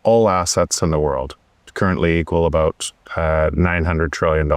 all assets in the world, currently equal about $900 trillion.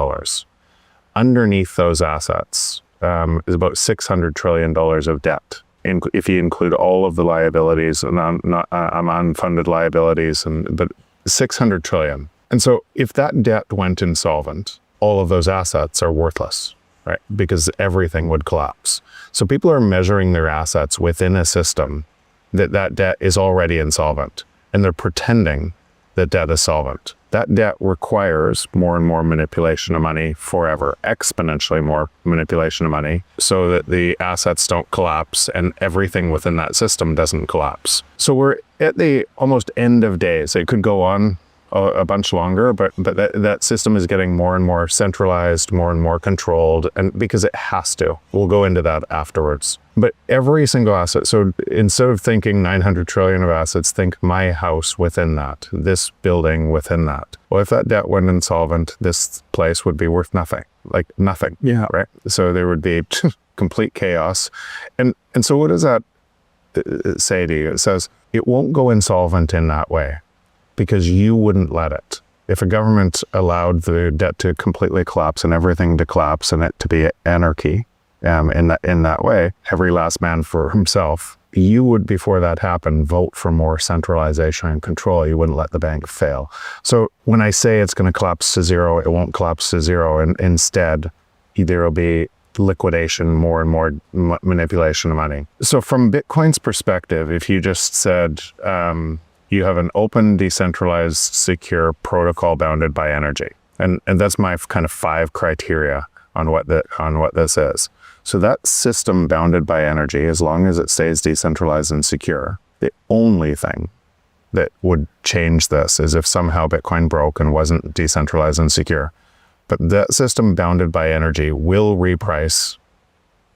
Underneath those assets is about $600 trillion of debt. If you include all of the liabilities and unfunded liabilities, but 600 trillion. And so if that debt went insolvent, all of those assets are worthless, right? Because everything would collapse. So people are measuring their assets within a system that debt is already insolvent, and they're pretending that debt is solvent. That debt requires more and more manipulation of money forever, exponentially more manipulation of money, so that the assets don't collapse and everything within that system doesn't collapse. So we're at the almost end of days. It could go on a bunch longer, but that system is getting more and more centralized, more and more controlled, and because it has to. We'll go into that afterwards. But every single asset, so instead of thinking 900 trillion of assets, think my house within that, this building within that. Well, if that debt went insolvent, this place would be worth nothing, like nothing, right? So there would be complete chaos. And so what does that say to you? It says, it won't go insolvent in that way, because you wouldn't let it. If a government allowed the debt to completely collapse and everything to collapse and it to be anarchy in that way, every last man for himself, you would, before that happened, vote for more centralization and control. You wouldn't let the bank fail. So when I say it's going to collapse to zero, it won't collapse to zero. And instead, there will be liquidation, more and more manipulation of money. So from Bitcoin's perspective, if you just said, you have an open, decentralized, secure protocol bounded by energy. And that's my kind of 5 criteria on what this is. So that system bounded by energy, as long as it stays decentralized and secure, the only thing that would change this is if somehow Bitcoin broke and wasn't decentralized and secure. But that system bounded by energy will reprice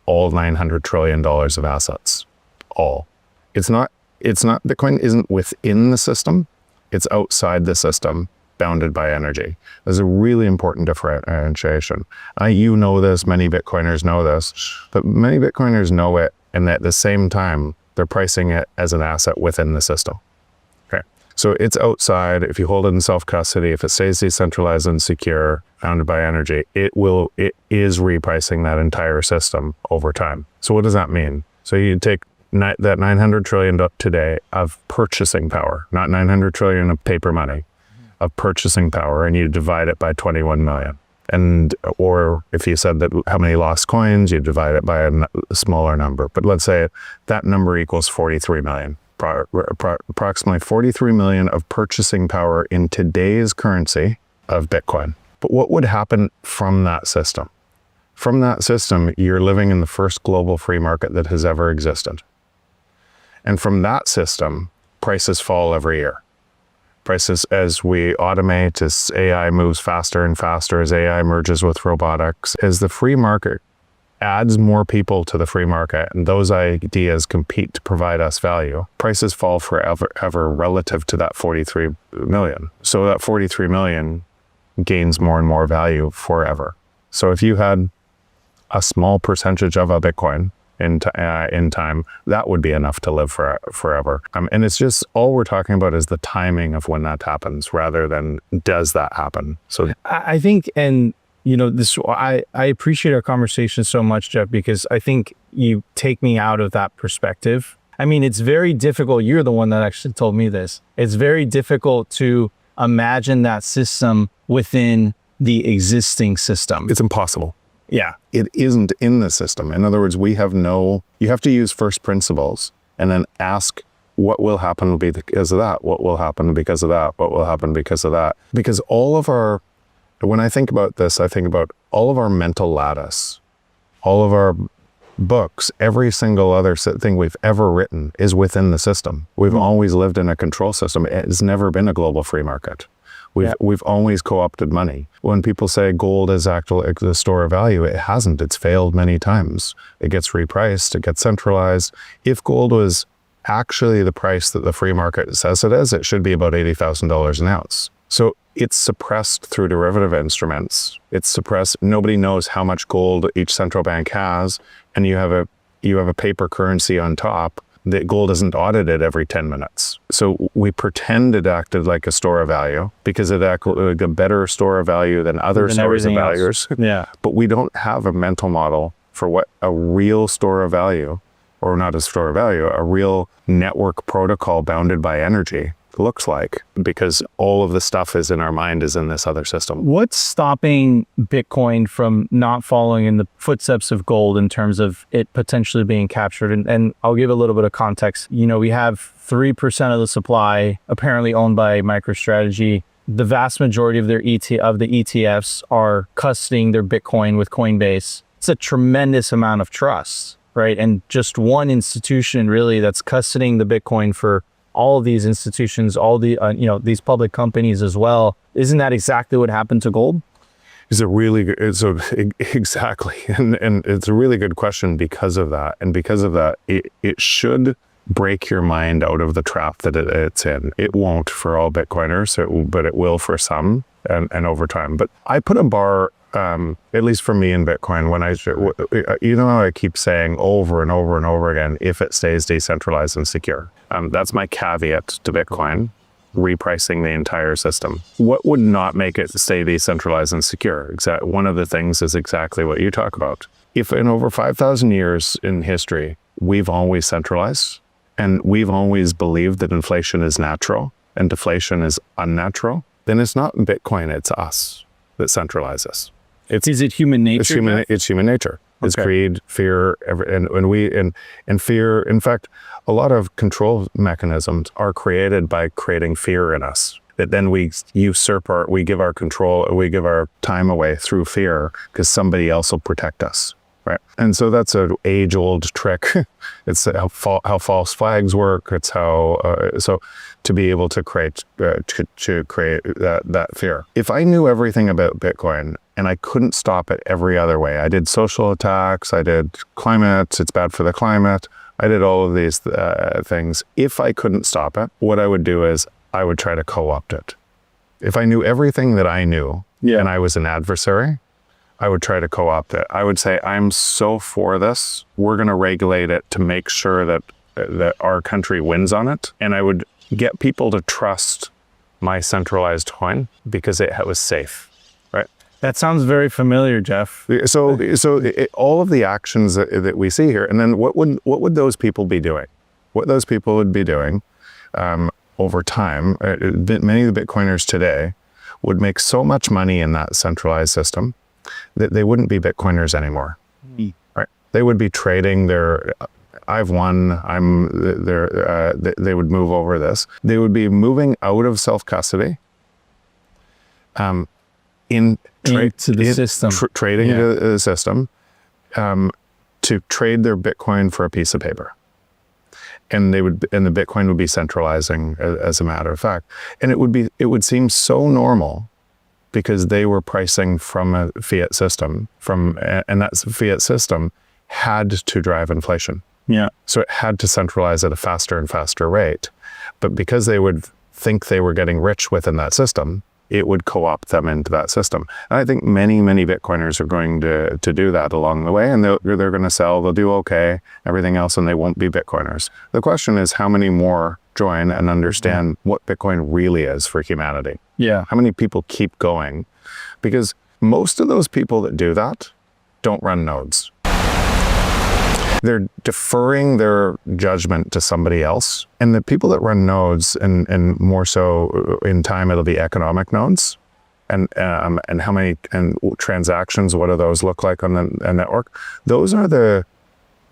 all $900 trillion of assets. All. It's not, Bitcoin isn't within the system, it's outside the system, bounded by energy. There's a really important differentiation. You know this, many Bitcoiners know this, but many Bitcoiners know it, and at the same time, they're pricing it as an asset within the system. Okay, so it's outside. If you hold it in self-custody, if it stays decentralized and secure, bounded by energy, it is repricing that entire system over time. So what does that mean? So you take that 900 trillion today of purchasing power, not 900 trillion of paper money, of purchasing power, and you divide it by 21 million. Or if you said that how many lost coins, you divide it by a smaller number. But let's say that number equals 43 million. Approximately 43 million of purchasing power in today's currency of Bitcoin. But what would happen from that system? From that system, you're living in the first global free market that has ever existed. And from that system, prices fall every year. Prices, as we automate, as AI moves faster and faster, as AI merges with robotics, as the free market adds more people to the free market, and those ideas compete to provide us value, prices fall forever relative to that 43 million. So that 43 million gains more and more value forever. So if you had a small percentage of a Bitcoin in time, that would be enough to live forever. And it's just, all we're talking about is the timing of when that happens, rather than does that happen. So I think, and you know, I appreciate our conversation so much, Jeff, because I think you take me out of that perspective. I mean, it's very difficult. You're the one that actually told me this. It's very difficult to imagine that system within the existing system. it's impossible. Yeah. It isn't in the system. In other words, you have to use first principles and then ask what will happen because of that, what will happen because of that, what will happen because of that. Because when I think about this, I think about all of our mental lattice, all of our books, every single other thing we've ever written is within the system. We've always lived in a control system. It's never been a global free market. We've always co-opted money. When people say gold is actually the store of value, it hasn't. It's failed many times. It gets repriced, it gets centralized. If gold was actually the price that the free market says it is, it should be about $80,000 an ounce. So it's suppressed through derivative instruments. It's suppressed. Nobody knows how much gold each central bank has, and you have a paper currency on top that gold isn't audited every 10 minutes. So we pretend it acted like a store of value because it acted like a better store of value than other Than stores of everything else. values. Yeah. But we don't have a mental model for what a real store of value, or not a store of value, a real network protocol bounded by energy looks like, because all of the stuff is in our mind is in this other system. What's stopping Bitcoin from not following in the footsteps of gold in terms of it potentially being captured? And I'll give a little bit of context. You know, we have 3% of the supply apparently owned by MicroStrategy. The vast majority of their of the ETFs are custodying their Bitcoin with Coinbase. It's a tremendous amount of trust, right? And just one institution really that's custodying the Bitcoin for all of these institutions, all the, these public companies as well. Isn't that exactly what happened to gold? It's a really good, exactly. And it's a really good question because of that. And because of that, it should break your mind out of the trap that it's in. It won't for all Bitcoiners, but it will for some and over time. But I put a bar, at least for me in Bitcoin, when how I keep saying over and over and over again, if it stays decentralized and secure. That's my caveat to Bitcoin, repricing the entire system. What would not make it stay decentralized and secure? One of the things is exactly what you talk about. If in over 5,000 years in history, we've always centralized, and we've always believed that inflation is natural and deflation is unnatural, then it's not Bitcoin, it's us that centralizes. Is it human nature? It's human nature. It's Okay. greed, fear, and fear. In fact, a lot of control mechanisms are created by creating fear in us. That then we we give our control, we give our time away through fear because somebody else will protect us, right? And so that's an age-old trick. It's how false flags work. It's how so to be able to create that fear. If I knew everything about Bitcoin and I couldn't stop it every other way, I did social attacks, I did climate, it's bad for the climate, I did all of these things. If I couldn't stop it, what I would do is I would try to co-opt it. If I knew everything that I knew and I was an adversary, I would try to co-opt it. I would say, I'm so for this, we're going to regulate it to make sure that our country wins on it. And I would get people to trust my centralized coin because it was safe, right? That sounds very familiar, Jeff. So all of the actions that we see here, and then what would those people be doing? What those people would be doing over time, many of the Bitcoiners today would make so much money in that centralized system that they wouldn't be Bitcoiners anymore, right? They would be trading their, I've won, they would move over this. They would be moving out of self-custody into the system, trading the system to trade their Bitcoin for a piece of paper. And the Bitcoin would be centralizing as a matter of fact. And it would seem so normal because they were pricing from a fiat system and that fiat system had to drive inflation. Yeah. So it had to centralize at a faster and faster rate. But because they would think they were getting rich within that system, it would co-opt them into that system. And I think many, many Bitcoiners are going to do that along the way, and they're going to sell, they'll do okay, everything else, and they won't be Bitcoiners. The question is how many more join and understand what Bitcoin really is for humanity. Yeah. How many people keep going? Because most of those people that do that don't run nodes. They're deferring their judgment to somebody else. And the people that run nodes, and more so in time, it'll be economic nodes. And how many transactions, what do those look like on the network? Those are the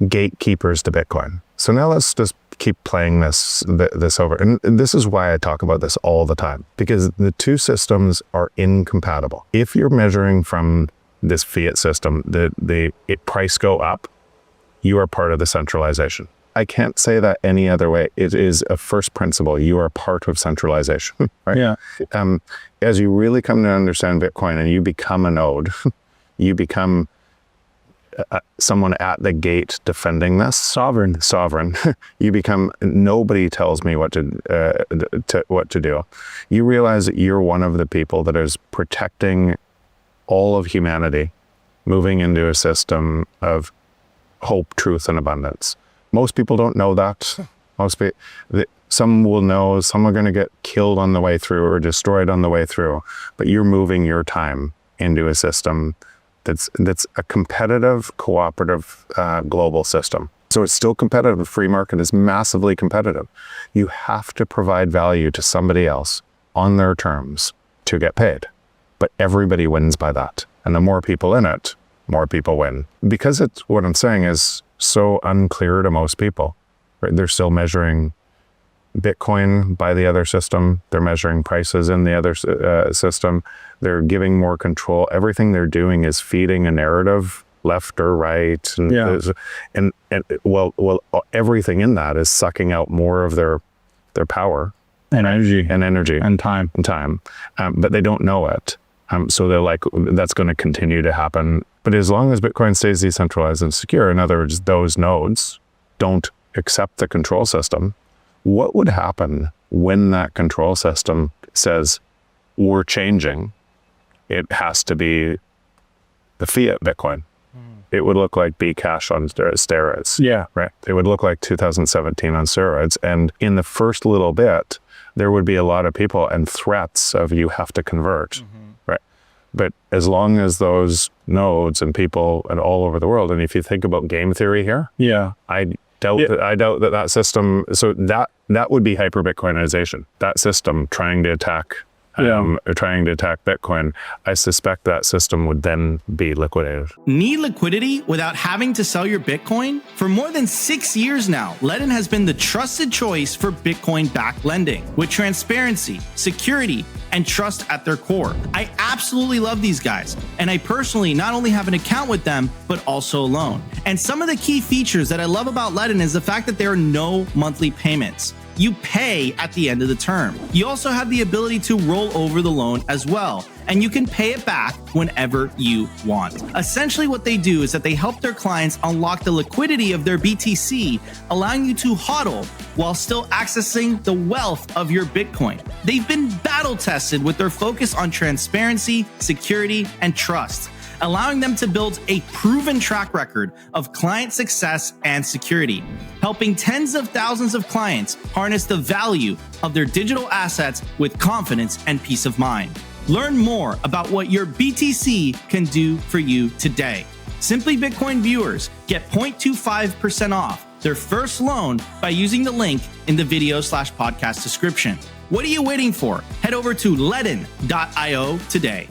gatekeepers to Bitcoin. So now let's just keep playing this over. And this is why I talk about this all the time, because the two systems are incompatible. If you're measuring from this fiat system, the price go up, you are part of the centralization. I can't say that any other way. It is a first principle. You are part of centralization, right? Yeah. As you really come to understand Bitcoin and you become a node, you become someone at the gate defending this. Sovereign. You become, nobody tells me what to do. You realize that you're one of the people that is protecting all of humanity, moving into a system of hope, truth, and abundance. Most people don't know that. Some will know, some are going to get killed on the way through or destroyed on the way through, but you're moving your time into a system that's a competitive, cooperative, global system. So it's still competitive. The free market is massively competitive. You have to provide value to somebody else on their terms to get paid. But everybody wins by that. And the more people in it, more people win. Because what I'm saying is so unclear to most people, right? They're still measuring Bitcoin by the other system. They're measuring prices in the other system. They're giving more control. Everything they're doing is feeding a narrative, left or right. And, everything in that is sucking out more of their power. And energy. And time. But they don't know it. So they're like, that's going to continue to happen. But as long as Bitcoin stays decentralized and secure, in other words, those nodes don't accept the control system, what would happen when that control system says, we're changing? It has to be the fiat Bitcoin. It would look like Bcash on steroids. Yeah. Right. It would look like 2017 on steroids. And in the first little bit, there would be a lot of people and threats of you have to convert. Right. But as long as those nodes and people and all over the world, and if you think about game theory here, I doubt that system, so that would be hyper Bitcoinization. That system trying to attack Bitcoin, I suspect that system would then be liquidated. Need liquidity without having to sell your Bitcoin? For more than 6 years now, Ledn has been the trusted choice for Bitcoin-backed lending with transparency, security, and trust at their core. I absolutely love these guys, and I personally not only have an account with them, but also a loan. And some of the key features that I love about Ledn is the fact that there are no monthly payments. You pay at the end of the term. You also have the ability to roll over the loan as well, and you can pay it back whenever you want. Essentially what they do is that they help their clients unlock the liquidity of their BTC, allowing you to HODL while still accessing the wealth of your Bitcoin. They've been battle tested with their focus on transparency, security, and trust, allowing them to build a proven track record of client success and security, helping tens of thousands of clients harness the value of their digital assets with confidence and peace of mind. Learn more about what your BTC can do for you today. Simply Bitcoin viewers get 0.25% off their first loan by using the link in the video/podcast description. What are you waiting for? Head over to ledn.io today.